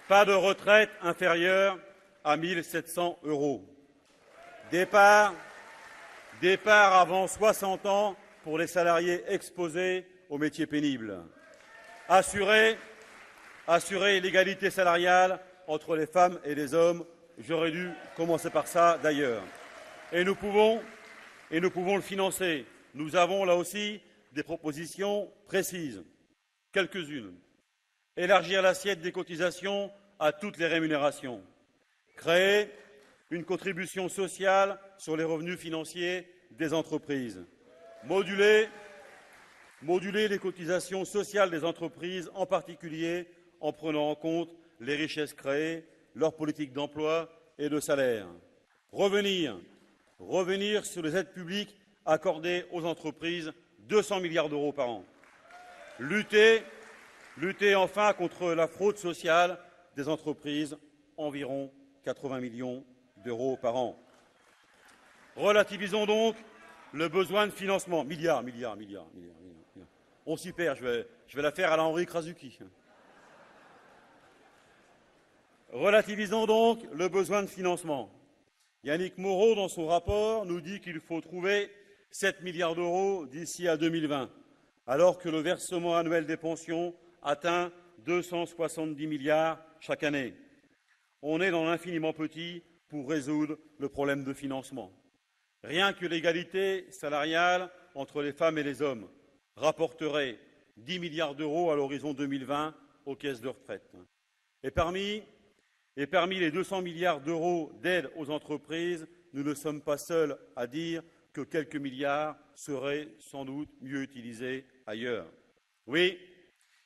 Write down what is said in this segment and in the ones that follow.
Pas de retraite inférieure à 1 700 €. Départ avant 60 ans pour les salariés exposés aux métiers pénibles. Assurer l'égalité salariale entre les femmes et les hommes. J'aurais dû commencer par ça d'ailleurs. Et nous pouvons le financer. Nous avons là aussi des propositions précises. Quelques-unes. Élargir l'assiette des cotisations à toutes les rémunérations. Créer une contribution sociale sur les revenus financiers des entreprises. Moduler les cotisations sociales des entreprises, en particulier en prenant en compte les richesses créées, leur politique d'emploi et de salaire. Revenir sur les aides publiques accordées aux entreprises, 200 milliards d'euros par an. Lutter enfin contre la fraude sociale des entreprises, environ 80 millions d'euros par an. Relativisons donc le besoin de financement. Milliards. On s'y perd, je vais la faire à la Henri Krasuki. Relativisons donc le besoin de financement. Yannick Moreau, dans son rapport, nous dit qu'il faut trouver 7 milliards d'euros d'ici à 2020, alors que le versement annuel des pensions atteint 270 milliards chaque année. On est dans l'infiniment petit pour résoudre le problème de financement. Rien que l'égalité salariale entre les femmes et les hommes rapporterait 10 milliards d'euros à l'horizon 2020 aux caisses de retraite. Et parmi les 200 milliards d'euros d'aide aux entreprises, nous ne sommes pas seuls à dire que quelques milliards seraient sans doute mieux utilisés ailleurs. Oui,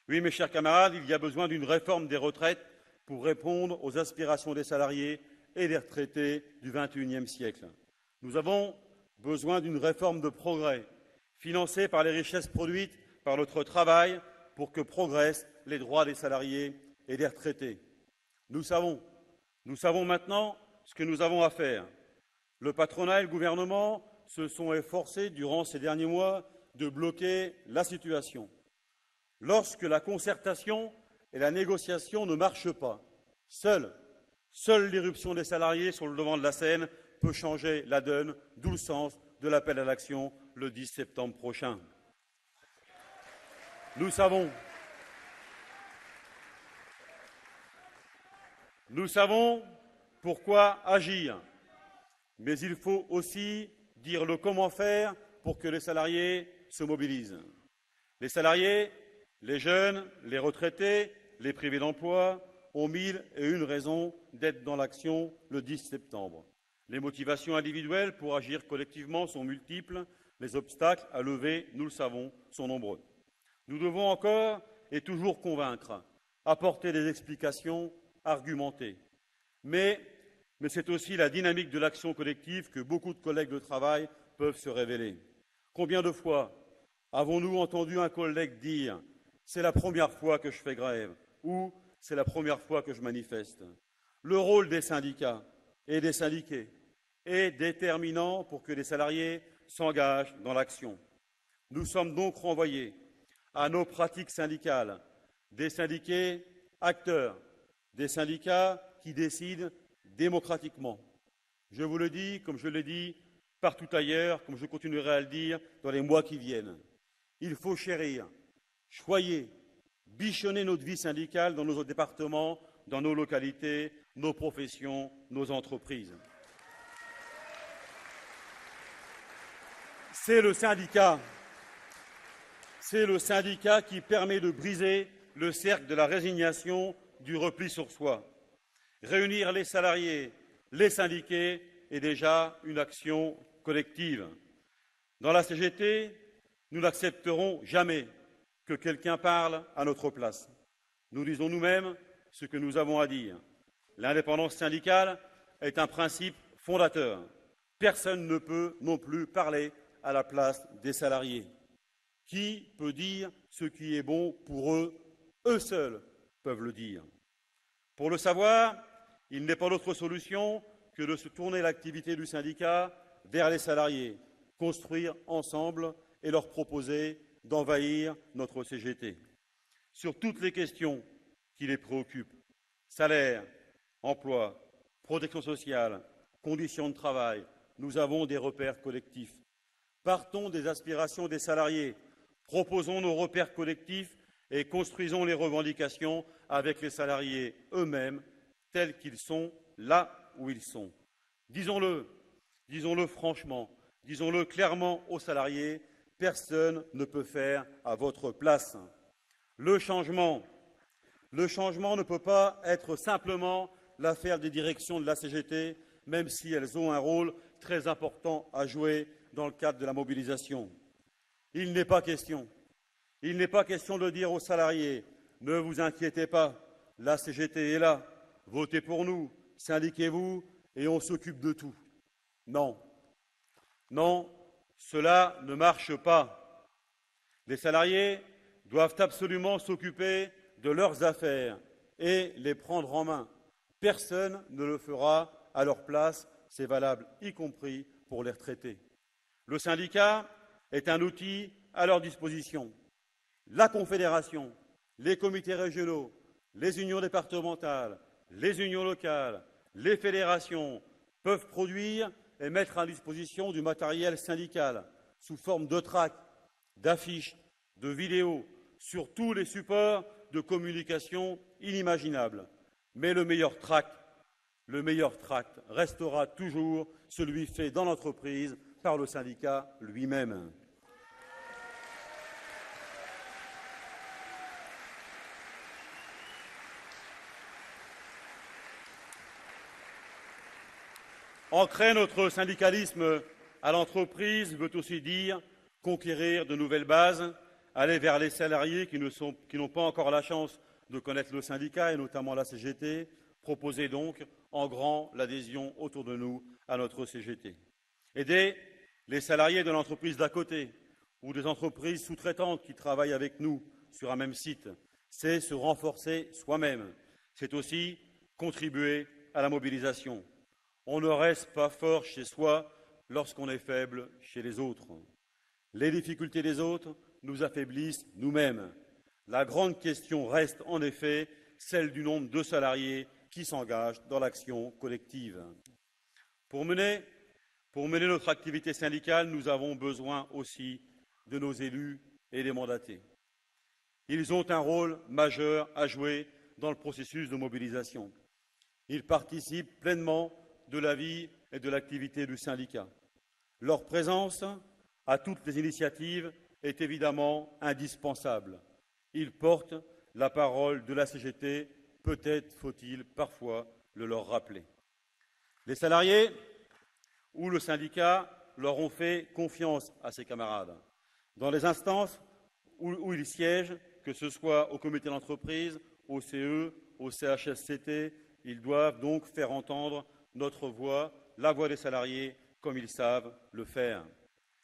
mes chers camarades, il y a besoin d'une réforme des retraites pour répondre aux aspirations des salariés et des retraités du XXIe siècle. Nous avons besoin d'une réforme de progrès, financée par les richesses produites par notre travail pour que progressent les droits des salariés et des retraités. Nous savons maintenant ce que nous avons à faire. Le patronat et le gouvernement se sont efforcés durant ces derniers mois de bloquer la situation. Lorsque la concertation et la négociation ne marchent pas, seule l'irruption des salariés sur le devant de la scène peut changer la donne, d'où le sens de l'appel à l'action le 10 septembre prochain. Nous savons pourquoi agir, mais il faut aussi dire le comment faire pour que les salariés se mobilisent. Les salariés, les jeunes, les retraités, les privés d'emploi ont 1001 raisons d'être dans l'action le 10 septembre. Les motivations individuelles pour agir collectivement sont multiples, les obstacles à lever, nous le savons, sont nombreux. Nous devons encore et toujours convaincre, apporter des explications, argumenter. Mais c'est aussi la dynamique de l'action collective que beaucoup de collègues de travail peuvent se révéler. Combien de fois avons-nous entendu un collègue dire « c'est la première fois que je fais grève » ou « c'est la première fois que je manifeste ». Le rôle des syndicats et des syndiqués est déterminant pour que les salariés s'engagent dans l'action. Nous sommes donc renvoyés à nos pratiques syndicales, des syndiqués acteurs, des syndicats qui décident démocratiquement. Je vous le dis, comme je l'ai dit partout ailleurs, comme je continuerai à le dire dans les mois qui viennent. Il faut chérir, choyer, bichonner notre vie syndicale dans nos départements, dans nos localités, nos professions, nos entreprises. C'est le syndicat qui permet de briser le cercle de la résignation, du repli sur soi. Réunir les salariés, les syndiqués est déjà une action collective. Dans la CGT, nous n'accepterons jamais que quelqu'un parle à notre place. Nous disons nous-mêmes ce que nous avons à dire. L'indépendance syndicale est un principe fondateur. Personne ne peut non plus parler à la place des salariés. Qui peut dire ce qui est bon pour eux? Eux seuls peuvent le dire. Pour le savoir, il n'est pas d'autre solution que de se tourner l'activité du syndicat vers les salariés, construire ensemble et leur proposer d'envahir notre CGT. Sur toutes les questions qui les préoccupent, Salaire, emploi, protection sociale, conditions de travail, nous avons des repères collectifs. Partons des aspirations des salariés, proposons nos repères collectifs et construisons les revendications avec les salariés eux-mêmes, tels qu'ils sont, là où ils sont. Disons-le, disons-le franchement, disons-le clairement aux salariés, personne ne peut faire à votre place. Le changement ne peut pas être simplement l'affaire des directions de la CGT, même si elles ont un rôle très important à jouer dans le cadre de la mobilisation. Il n'est pas question de dire aux salariés « Ne vous inquiétez pas, la CGT est là, votez pour nous, syndiquez-vous et on s'occupe de tout ». Non, non, cela ne marche pas. Les salariés doivent absolument s'occuper de leurs affaires et les prendre en main. Personne ne le fera à leur place, c'est valable y compris pour les retraités. Le syndicat est un outil à leur disposition. La Confédération, les comités régionaux, les unions départementales, les unions locales, les fédérations peuvent produire et mettre à disposition du matériel syndical sous forme de tracts, d'affiches, de vidéos, sur tous les supports de communication inimaginables. Mais le meilleur tract restera toujours celui fait dans l'entreprise par le syndicat lui-même. Ancrer notre syndicalisme à l'entreprise veut aussi dire conquérir de nouvelles bases, aller vers les salariés qui n'ont pas encore la chance de connaître le syndicat, et notamment la CGT, proposer donc en grand l'adhésion autour de nous à notre CGT. Aider les salariés de l'entreprise d'à côté ou des entreprises sous-traitantes qui travaillent avec nous sur un même site, c'est se renforcer soi-même. C'est aussi contribuer à la mobilisation. On ne reste pas fort chez soi lorsqu'on est faible chez les autres. Les difficultés des autres nous affaiblissent nous-mêmes. La grande question reste en effet celle du nombre de salariés qui s'engagent dans l'action collective. Pour mener notre activité syndicale, nous avons besoin aussi de nos élus et des mandatés. Ils ont un rôle majeur à jouer dans le processus de mobilisation. Ils participent pleinement de la vie et de l'activité du syndicat. Leur présence à toutes les initiatives est évidemment indispensable. Ils portent la parole de la CGT, peut-être faut-il parfois le leur rappeler. Les salariés ou le syndicat leur ont fait confiance à ces camarades. Dans les instances où ils siègent, que ce soit au comité d'entreprise, au CE, au CHSCT, ils doivent donc faire entendre notre voix, la voix des salariés, comme ils savent le faire.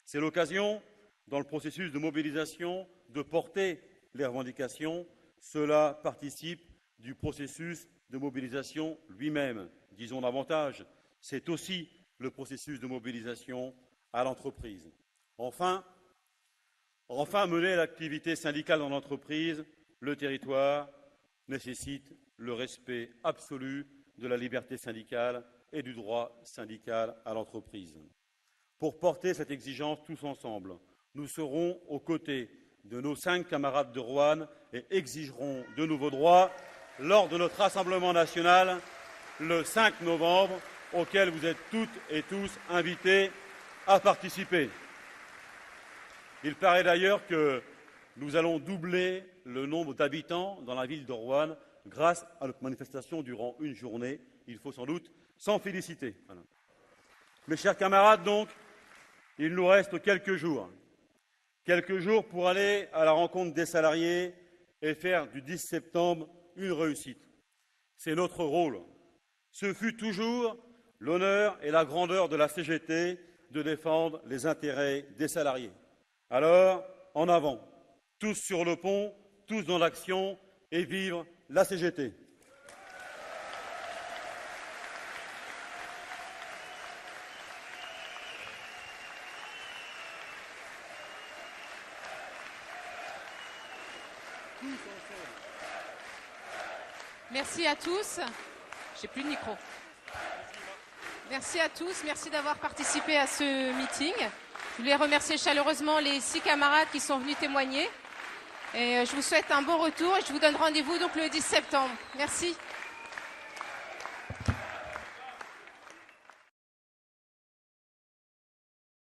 C'est l'occasion, dans le processus de mobilisation, de porter les revendications. Cela participe du processus de mobilisation lui-même. Disons davantage, c'est aussi le processus de mobilisation à l'entreprise. Enfin, mener l'activité syndicale dans l'entreprise, le territoire nécessite le respect absolu de la liberté syndicale et du droit syndical à l'entreprise. Pour porter cette exigence tous ensemble, nous serons aux côtés de nos 5 camarades de Roanne et exigerons de nouveaux droits lors de notre Rassemblement national le 5 novembre, auquel vous êtes toutes et tous invités à participer. Il paraît d'ailleurs que nous allons doubler le nombre d'habitants dans la ville de Roanne grâce à notre manifestation durant une journée. Il faut sans doute s'en féliciter. Voilà. Mes chers camarades, donc, il nous reste quelques jours pour aller à la rencontre des salariés et faire du 10 septembre une réussite. C'est notre rôle. Ce fut toujours l'honneur et la grandeur de la CGT de défendre les intérêts des salariés. Alors, en avant, tous sur le pont, tous dans l'action, et vive la CGT. Merci à tous. J'ai plus de micro. Merci à tous. Merci d'avoir participé à ce meeting. Je voulais remercier chaleureusement les 6 camarades qui sont venus témoigner. Et je vous souhaite un bon retour et je vous donne rendez-vous donc le 10 septembre. Merci.